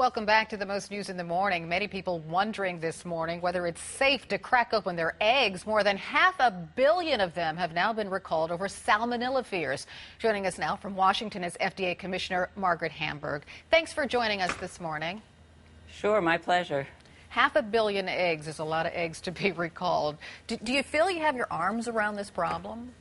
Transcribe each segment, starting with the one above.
Welcome back to the Most News in the Morning. Many people wondering this morning whether it's safe to crack open their eggs. More than 500 million of them have now been recalled over salmonella fears. Joining us now from Washington is FDA Commissioner Margaret Hamburg. Thanks for joining us this morning. Sure, my pleasure. 500 million eggs is a lot of eggs to be recalled. Do you feel you have your arms around this problem?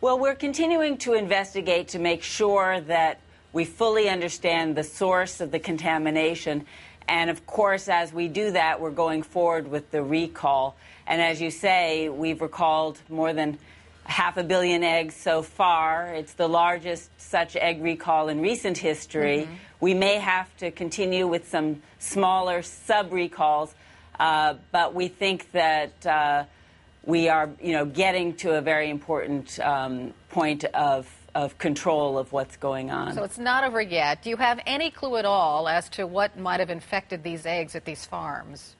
Well, we're continuing to investigate to make sure that we fully understand the source of the contamination. And of course, as we do that, we're going forward with the recall. And as you say, we've recalled more than 500 million eggs so far. It's the largest such egg recall in recent history. We may have to continue with some smaller sub-recalls, but we think that we are, getting to a very important point of control of what's going on. So it's not over yet. Do you have any clue at all as to what might have infected these eggs at these farms?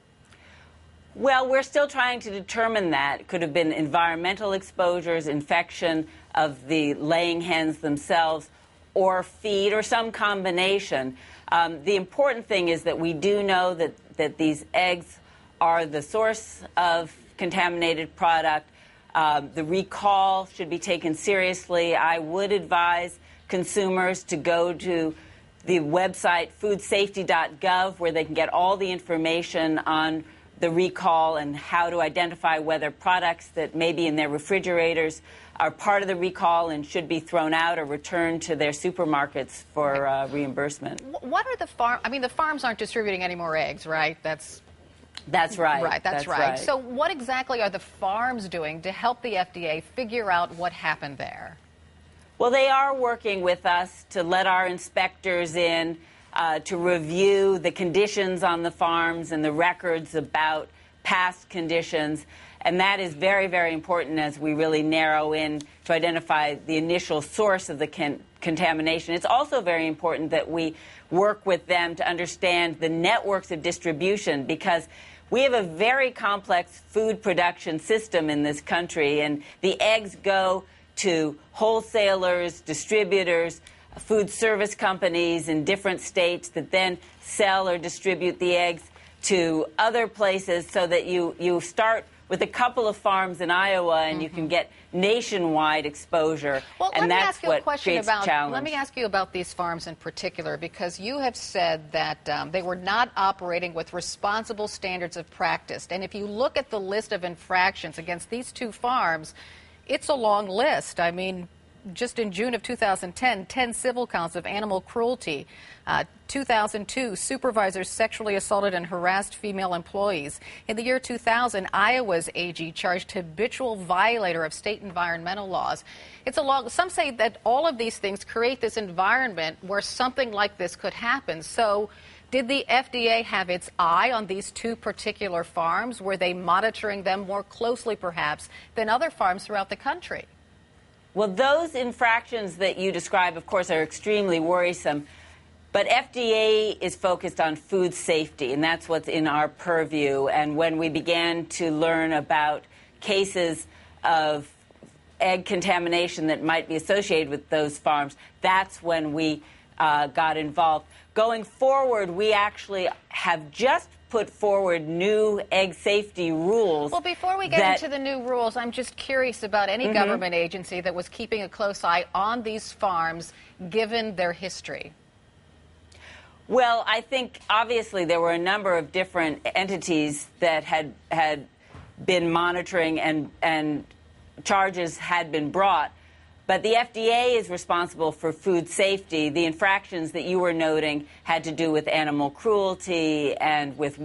Well, we're still trying to determine that. It could have been environmental exposures, infection of the laying hens themselves, or feed, or some combination. The important thing is that we do know that these eggs are the source of contaminated product. The recall should be taken seriously. I would advise consumers to go to the website FoodSafety.gov, where they can get all the information on the recall and how to identify whether products that may be in their refrigerators are part of the recall and should be thrown out or returned to their supermarkets for reimbursement. What are the farms? I mean, the farms aren't distributing any more eggs, right? That's right. Right, that's right. So what exactly are the farms doing to help the FDA figure out what happened there? Well, they are working with us to let our inspectors in to review the conditions on the farms and the records about past conditions. And that is very, very important as we really narrow in to identify the initial source of the contamination. It's also very important that we work with them to understand the networks of distribution, because we have a very complex food production system in this country, and the eggs go to wholesalers, distributors, food service companies in different states that then sell or distribute the eggs to other places, so that you start with a couple of farms in Iowa and you can get nationwide exposure. Well, and that's what creates a challenge. Let me ask you about these farms in particular, because you have said that they were not operating with responsible standards of practice. And if you look at the list of infractions against these two farms, it's a long list. I mean, just in June of 2010, 10 civil counts of animal cruelty. 2002, supervisors sexually assaulted and harassed female employees. In the year 2000, Iowa's AG charged habitual violator of state environmental laws. Some say that all of these things create this environment where something like this could happen. So did the FDA have its eye on these two particular farms? Were they monitoring them more closely, perhaps, than other farms throughout the country? Well, those infractions that you describe, of course, are extremely worrisome. But FDA is focused on food safety, and that's what's in our purview. And when we began to learn about cases of egg contamination that might be associated with those farms, that's when we got involved. Going forward, we actually have just put forward new egg safety rules. Well, before we get into the new rules, I'm just curious about any government agency that was keeping a close eye on these farms, given their history. Well, I think obviously there were a number of different entities that had been monitoring, and charges had been brought. But the FDA is responsible for food safety. The infractions that you were noting had to do with animal cruelty and with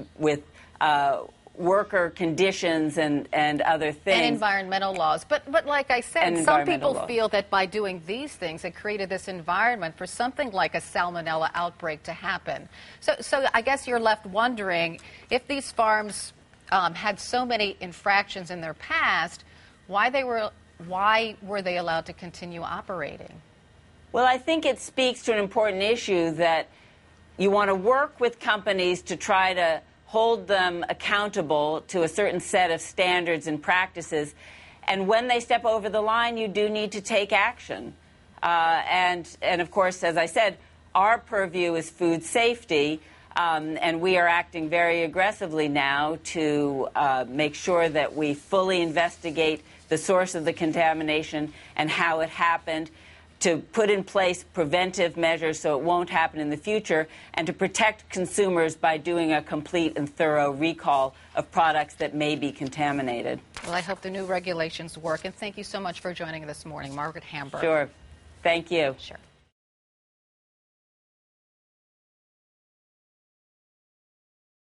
worker conditions and other things. And environmental laws. But like I said, some people feel that by doing these things, it created this environment for something like a salmonella outbreak to happen. So I guess you're left wondering, if these farms had so many infractions in their past, why were they allowed to continue operating? Well, I think it speaks to an important issue that you want to work with companies to try to hold them accountable to a certain set of standards and practices. And when they step over the line, you do need to take action. And of course, as I said, Our purview is food safety, and we are acting very aggressively now to make sure that we fully investigate the source of the contamination and how it happened, to put in place preventive measures so it won't happen in the future, and to protect consumers by doing a complete and thorough recall of products that may be contaminated. Well, I hope the new regulations work, and thank you so much for joining this morning, Margaret Hamburg. Sure. Thank you. Sure.